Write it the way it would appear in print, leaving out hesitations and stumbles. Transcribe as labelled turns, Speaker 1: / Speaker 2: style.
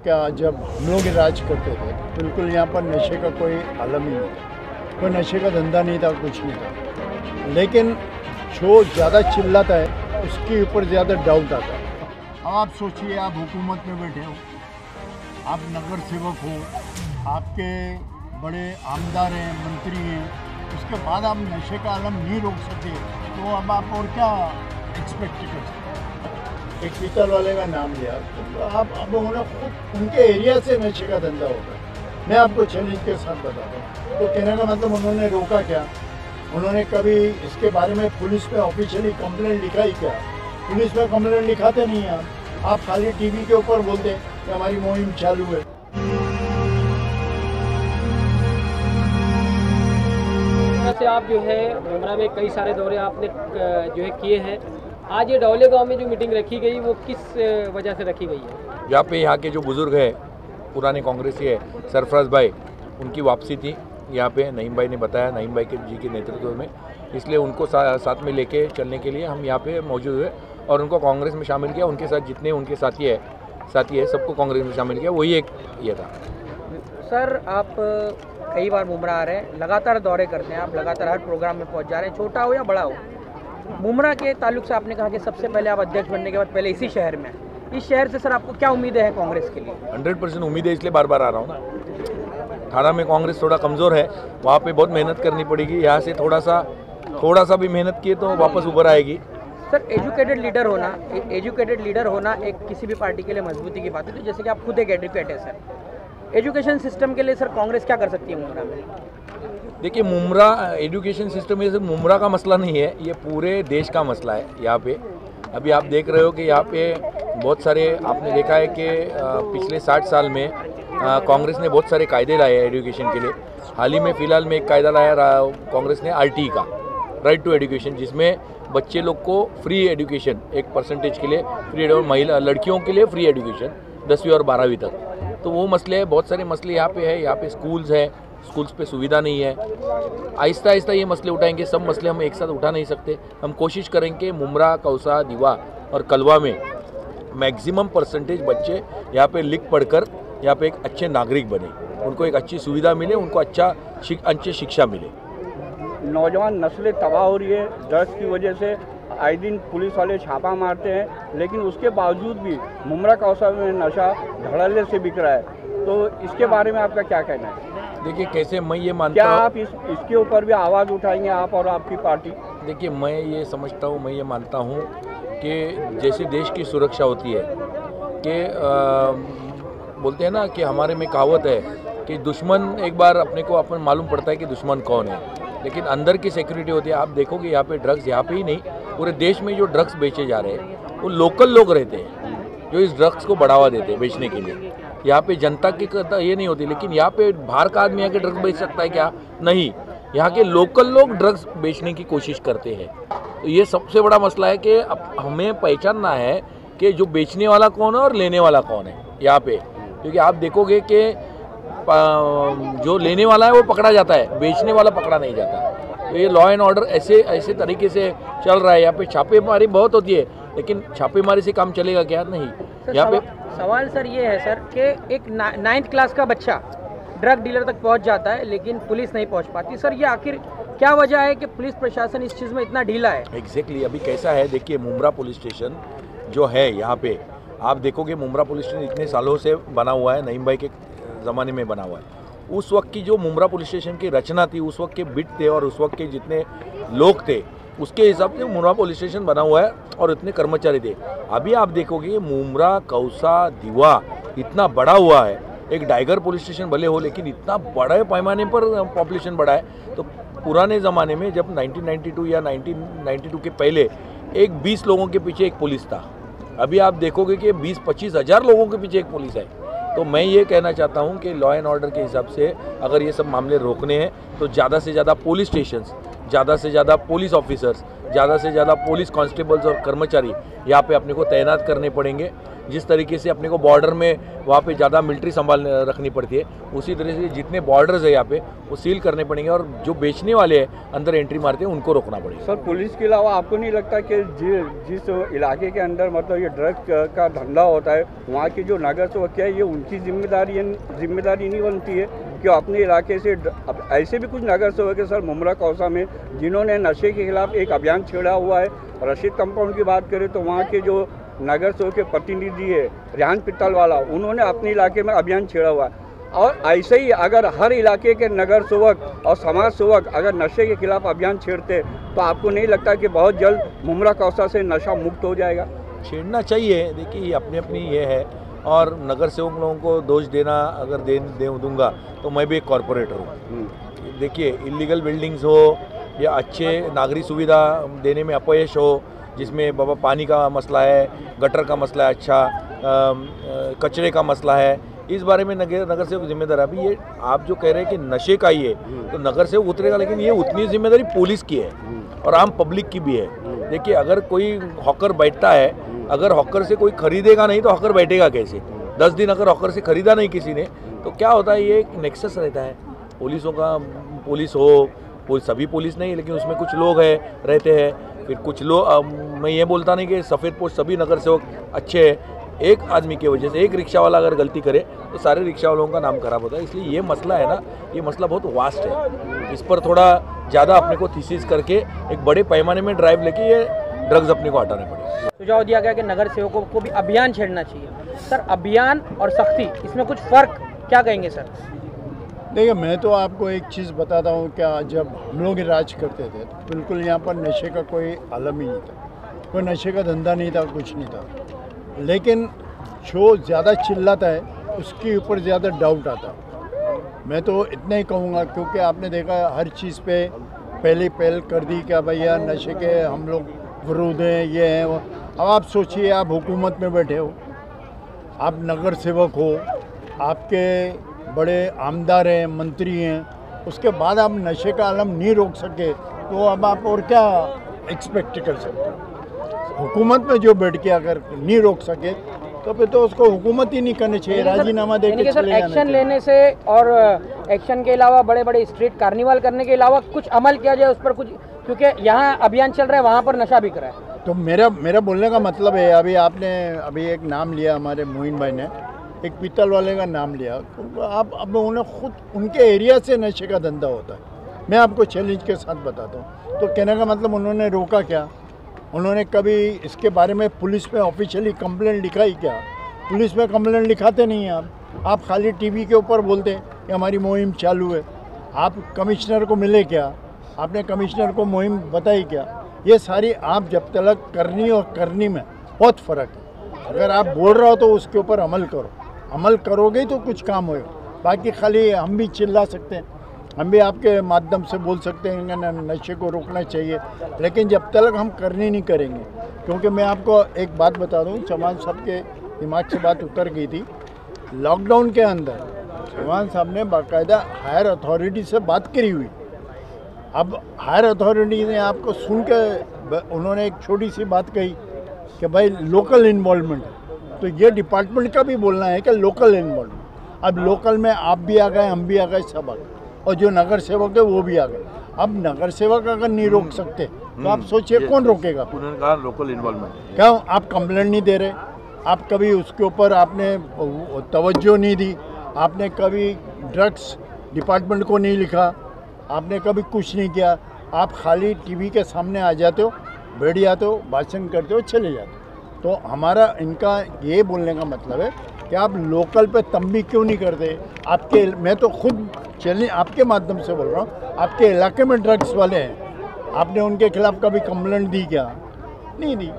Speaker 1: क्या जब हम लोग राज करते थे बिल्कुल यहाँ पर नशे का कोई आलम ही नहीं था, कोई नशे का धंधा नहीं था, कुछ नहीं था। लेकिन जो ज़्यादा चिल्लाता है उसके ऊपर ज़्यादा डाउट आता है। अब आप सोचिए, आप हुकूमत में बैठे हो, आप नगर सेवक हो, आपके बड़े आमदार हैं, मंत्री हैं, उसके बाद आप नशे का आलम नहीं रोक सकते, तो अब आप और क्या एक्सपेक्ट कर सकते? एक पीतल वाले का नाम लिया, तो आप अब खुद उनके एरिया से नशे का धंधा होगा। मैं आपको चैलेंज के साथ बताता हूँ। तो कहने का मतलब उन्होंने रोका क्या? उन्होंने कभी इसके बारे में पुलिस में ऑफिशियली कंप्लेंट लिखाई क्या? पुलिस में कंप्लेंट लिखाते नहीं हैं आप खाली टीवी के ऊपर बोलते हैं कि हमारी मुहिम चालू है।
Speaker 2: से आप जो है मुमरा में कई सारे दौरे आपने जो है किए हैं, आज ये डौले गांव में जो मीटिंग रखी गई वो किस वजह से रखी गई है?
Speaker 3: यहाँ के जो बुजुर्ग है, पुराने कांग्रेसी है, सरफराज भाई, उनकी वापसी थी यहाँ पे। नईम भाई ने बताया, नईम भाई जी के नेतृत्व में, इसलिए उनको साथ में लेके चलने के लिए हम यहाँ पे मौजूद हुए और उनको कांग्रेस में शामिल किया। उनके साथ जितने उनके साथी है सबको कांग्रेस में शामिल किया, वही एक ये था।
Speaker 4: सर, आप कई बार मुमरा आ रहे हैं, लगातार दौरे करते हैं, आप लगातार हर प्रोग्राम में पहुंच जा रहे हैं, छोटा हो या बड़ा हो। मुमरा के ताल्लुक से आपने कहा कि सबसे पहले आप अध्यक्ष बनने के बाद पहले इसी शहर में, इस शहर से सर आपको क्या उम्मीदें हैं कांग्रेस के लिए?
Speaker 3: 100% उम्मीद है, इसलिए बार बार आ रहा हूँ ना। थाना में कांग्रेस थोड़ा कमज़ोर है, वहाँ पे बहुत मेहनत करनी पड़ेगी। यहाँ से थोड़ा सा भी मेहनत किए तो वापस उभर आएगी।
Speaker 4: सर, एजुकेटेड लीडर होना एक किसी भी पार्टी के लिए मजबूती की बात है। तो जैसे कि आप खुद एक एजुकेट है सर, एजुकेशन सिस्टम के लिए सर कांग्रेस क्या कर सकती है मुमरा में?
Speaker 3: देखिए, मुमरा एजुकेशन सिस्टम ये सिर्फ मुमरा का मसला नहीं है, ये पूरे देश का मसला है। यहाँ पे अभी आप देख रहे हो कि यहाँ पे बहुत सारे, आपने देखा है कि पिछले 60 साल में कांग्रेस ने बहुत सारे कायदे लाए हैं एजुकेशन के लिए। हाल ही में फ़िलहाल में एक कायदा लाया कांग्रेस ने, RT का, राइट टू एजुकेशन, जिसमें बच्चे लोग को फ्री एजुकेशन 1% के लिए फ्री, महिला लड़कियों के लिए फ्री एजुकेशन 10वीं और 12वीं तक। तो वो मसले हैं, बहुत सारे मसले यहाँ पे है। यहाँ पे स्कूल्स है, स्कूल्स पे सुविधा नहीं है। आहिस्ता आहिस्ता ये मसले उठाएंगे, सब मसले हम एक साथ उठा नहीं सकते। हम कोशिश करेंगे मुमरा, कौसा, दीवा और कलवा में मैक्सिमम % बच्चे यहाँ पे लिख पढ़कर यहाँ पे एक अच्छे नागरिक बने, उनको एक अच्छी सुविधा मिले, उनको अच्छी शिक्षा मिले।
Speaker 5: नौजवान नस्लें तबाह हो रही है ड्रग्स की वजह से। आए दिन पुलिस वाले छापा मारते हैं, लेकिन उसके बावजूद भी मुमरा कौसा में नशा धड़ल्ले से बिक रहा है। तो इसके बारे में आपका क्या कहना है?
Speaker 3: देखिए, कैसे मैं ये मानता
Speaker 5: क्या
Speaker 3: हूँ,
Speaker 5: आप इसके ऊपर भी आवाज़ उठाएंगे, आप और आपकी पार्टी?
Speaker 3: देखिए, मैं ये समझता हूँ, मैं ये मानता हूँ कि जैसे देश की सुरक्षा होती है कि बोलते हैं ना कि हमारे में कहावत है कि दुश्मन एक बार अपने को मालूम पड़ता है कि दुश्मन कौन है, लेकिन अंदर की सिक्योरिटी होती है। आप देखोगे यहाँ पे ड्रग्स, यहाँ पे ही नहीं, पूरे देश में जो ड्रग्स बेचे जा रहे हैं वो लोकल लोग रहते हैं जो इस ड्रग्स को बढ़ावा देते हैं बेचने के लिए। यहाँ पे जनता की ये नहीं होती, लेकिन यहाँ पे बाहर का आदमी आके ड्रग्स बेच सकता है क्या? नहीं, यहाँ के लोकल लोग ड्रग्स बेचने की कोशिश करते हैं। तो ये सबसे बड़ा मसला है कि अब हमें पहचानना है कि जो बेचने वाला कौन है और लेने वाला कौन है यहाँ पे। क्योंकि आप देखोगे कि जो लेने वाला है वो पकड़ा जाता है, बेचने वाला पकड़ा नहीं जाता। तो ये लॉ एंड ऑर्डर ऐसे तरीके से चल रहा है। यहाँ पे छापेमारी बहुत होती है, लेकिन छापेमारी से काम चलेगा क्या? नहीं। यहाँ पे
Speaker 4: सवाल सर ये है सर कि एक 9th क्लास का बच्चा ड्रग डीलर तक पहुंच जाता है, लेकिन पुलिस नहीं पहुंच पाती। सर, ये आखिर क्या वजह है कि पुलिस प्रशासन इस चीज़ में इतना ढीला है?
Speaker 3: एग्जैक्टली अभी कैसा है, देखिए, मुमरा पुलिस स्टेशन जो है यहाँ पे, आप देखोगे मुमरा पुलिस स्टेशन इतने सालों से बना हुआ है, नईम भाई के ज़माने में बना हुआ है। उस वक्त की जो मुमरा पुलिस स्टेशन की रचना थी, उस वक्त के बिट थे और उस वक्त के जितने लोग थे, उसके हिसाब से मुमरा पुलिस स्टेशन बना हुआ है और इतने कर्मचारी थे। अभी आप देखोगे मुमरा, कौसा, दीवा इतना बड़ा हुआ है। एक डाइगर पुलिस स्टेशन भले हो, लेकिन इतना बड़े पैमाने पर पॉपुलेशन बढ़ा है। तो पुराने ज़माने में जब 1992 या 1992 के पहले एक 20 लोगों के पीछे एक पुलिस था, अभी आप देखोगे कि 20-25 हज़ार लोगों के पीछे एक पुलिस है। तो मैं ये कहना चाहता हूँ कि लॉ एंड ऑर्डर के हिसाब से अगर ये सब मामले रोकने हैं तो ज़्यादा से ज़्यादा पुलिस स्टेशंस, ज़्यादा से ज़्यादा पुलिस ऑफिसर्स, ज़्यादा से ज़्यादा पुलिस कांस्टेबल्स और कर्मचारी यहाँ पे अपने को तैनात करने पड़ेंगे। जिस तरीके से अपने को बॉर्डर में वहाँ पे ज़्यादा मिलिट्री संभाल रखनी पड़ती है, उसी तरह से जितने बॉर्डर्स है यहाँ पे वो सील करने पड़ेंगे और जो बेचने वाले हैं अंदर एंट्री मारते हैं उनको रोकना पड़ेगा।
Speaker 5: सर, पुलिस के अलावा आपको नहीं लगता कि जिस इलाके के अंदर मतलब ये ड्रग्स का धंधा होता है, वहाँ के जो नगर सेवक है, ये उनकी जिम्मेदारी नहीं बनती है कि अपने इलाके से अब ऐसे भी कुछ नगर सेवक है सर मुमरा कौसा में जिन्होंने नशे के खिलाफ एक अभियान छेड़ा हुआ है। रशीद कंपाउंड की बात करें तो वहाँ के जो नगर सेवक के प्रतिनिधि है रेहान पित्तलवाला, उन्होंने अपने इलाके में अभियान छेड़ा हुआ है। और ऐसे ही अगर हर इलाके के नगर सेवक और समाज सेवक अगर नशे के खिलाफ अभियान छेड़ते तो आपको नहीं लगता कि बहुत जल्द मुमरा कौसा से नशा मुक्त हो जाएगा?
Speaker 3: छेड़ना चाहिए। देखिए, ये अपनी अपनी ये है और नगर सेवक लोगों को दोष देना अगर दूंगा तो मैं भी एक कॉरपोरेटर हूँ। देखिए, इलीगल बिल्डिंग्स हो या अच्छे नागरिक सुविधा देने में अपयश हो, जिसमें बाबा पानी का मसला है, गटर का मसला है, अच्छा कचरे का मसला है, इस बारे में नगर सेवक जिम्मेदार है। अभी ये आप जो कह रहे हैं कि नशे का ही है तो नगर सेवक उतरेगा, लेकिन ये उतनी जिम्मेदारी पुलिस की है और आम पब्लिक की भी है। देखिए, अगर कोई हॉकर बैठता है, अगर हॉकर से कोई खरीदेगा नहीं तो हॉकर बैठेगा कैसे? 10 दिन अगर हॉकर से खरीदा नहीं किसी ने तो क्या होता है, ये एक नेक्सस रहता है पुलिसों का। पुलिस हो, सभी पुलिस नहीं, लेकिन उसमें कुछ लोग रहते हैं, फिर कुछ लोग, मैं ये बोलता नहीं कि सफ़ेद पोस्ट सभी नगर सेवक अच्छे हैं। एक आदमी की वजह से एक रिक्शा वाला अगर गलती करे तो सारे रिक्शा वालों का नाम खराब होता है। इसलिए ये मसला है ना, ये मसला बहुत वास्ट है। इस पर थोड़ा ज़्यादा अपने को थीसिस करके एक बड़े पैमाने में ड्राइव लेके ये ड्रग्स अपने को हटाने पड़ेगा।
Speaker 4: सुझाव दिया गया कि नगर सेवकों को भी अभियान छेड़ना चाहिए। सर, अभियान और सख्ती, इसमें कुछ फ़र्क क्या कहेंगे सर?
Speaker 1: देखिए, मैं तो आपको एक चीज़ बताता हूँ, क्या जब हम लोग राज करते थे तो बिल्कुल यहाँ पर नशे का कोई आलम ही नहीं था, कोई नशे का धंधा नहीं था, कुछ नहीं था। लेकिन जो ज़्यादा चिल्लाता है उसके ऊपर ज़्यादा डाउट आता है। मैं तो इतना ही कहूँगा, क्योंकि आपने देखा हर चीज़ पे पहल कर दी क्या भैया नशे के हम लोग विरोध हैं, ये हैं वो। अब आप सोचिए, आप हुकूमत में बैठे हो, आप नगर सेवक हो, आपके बड़े आमदार हैं, मंत्री हैं, उसके बाद आप नशे का आलम नहीं रोक सके तो अब आप और क्या एक्सपेक्ट कर सकते हो? हुकूमत में जो बैठ के अगर नहीं रोक सके तो फिर तो उसको हुकूमत ही नहीं करनी चाहिए, राजीनामा दे के चले जाना चाहिए।
Speaker 4: एक्शन लेने से और एक्शन के अलावा बड़े बड़े स्ट्रीट कार्निवल करने के अलावा कुछ अमल किया जाए उस पर कुछ, क्योंकि यहाँ अभियान चल रहा है, वहाँ पर नशा बिक रहा है।
Speaker 1: तो मेरा बोलने का मतलब है, अभी आपने एक नाम लिया, हमारे मोइन भाई ने एक पीतल वाले का नाम लिया, तो आप अब उन्हें खुद उनके एरिया से नशे का धंधा होता है। मैं आपको चैलेंज के साथ बताता हूँ। तो कहने का मतलब उन्होंने रोका क्या? उन्होंने कभी इसके बारे में पुलिस में ऑफिशियली कंप्लेंट लिखाई क्या? पुलिस में कंप्लेंट लिखाते नहीं हैं आप खाली टीवी के ऊपर बोलते हैं कि हमारी मुहिम चालू है। आप कमिश्नर को मिले क्या? आपने कमिश्नर को मुहिम बताई क्या? ये सारी आप जब तक करनी और करनी में बहुत फ़र्क है। अगर आप बोल रहे हो तो उसके ऊपर अमल करो, अमल करोगे तो कुछ काम होगा। बाकी खाली हम भी चिल्ला सकते हैं, हम भी आपके माध्यम से बोल सकते हैं कि नशे को रोकना चाहिए, लेकिन जब तक हम करनी नहीं करेंगे। क्योंकि मैं आपको एक बात बता दूं, चौहान साहब के दिमाग से बात उतर गई थी। लॉकडाउन के अंदर चौहान साहब ने बाकायदा हायर अथॉरिटी से बात करी हुई। अब हायर अथॉरिटी ने आपको सुन के उन्होंने एक छोटी सी बात कही कि भाई लोकल इन्वॉल्वमेंट है, तो ये डिपार्टमेंट का भी बोलना है कि लोकल इन्वॉल्वमेंट। अब लोकल में आप भी आ गए, हम भी आ गए, सब आ गए, और जो नगर सेवक है वो भी आ गए। अब नगर सेवक अगर नहीं रोक सकते तो आप सोचिए कौन रोकेगा?
Speaker 3: उन्होंने कहा लोकल इन्वॉल्वमेंट।
Speaker 1: क्या आप कंप्लेंट नहीं दे रहे? आप कभी उसके ऊपर आपने तवज्जो नहीं दी, आपने कभी ड्रग्स डिपार्टमेंट को नहीं लिखा, आपने कभी कुछ नहीं किया। आप खाली टीवी के सामने आ जाते हो, बैठ जाते हो, भाषण करते हो, चले जाते हो। तो हमारा इनका ये बोलने का मतलब है कि आप लोकल पे तंबी क्यों नहीं करते? आपके, मैं तो खुद चलिए आपके माध्यम से बोल रहा हूँ, आपके इलाके में ड्रग्स वाले हैं, आपने उनके खिलाफ कभी कंप्लेंट दी क्या? नहीं दी।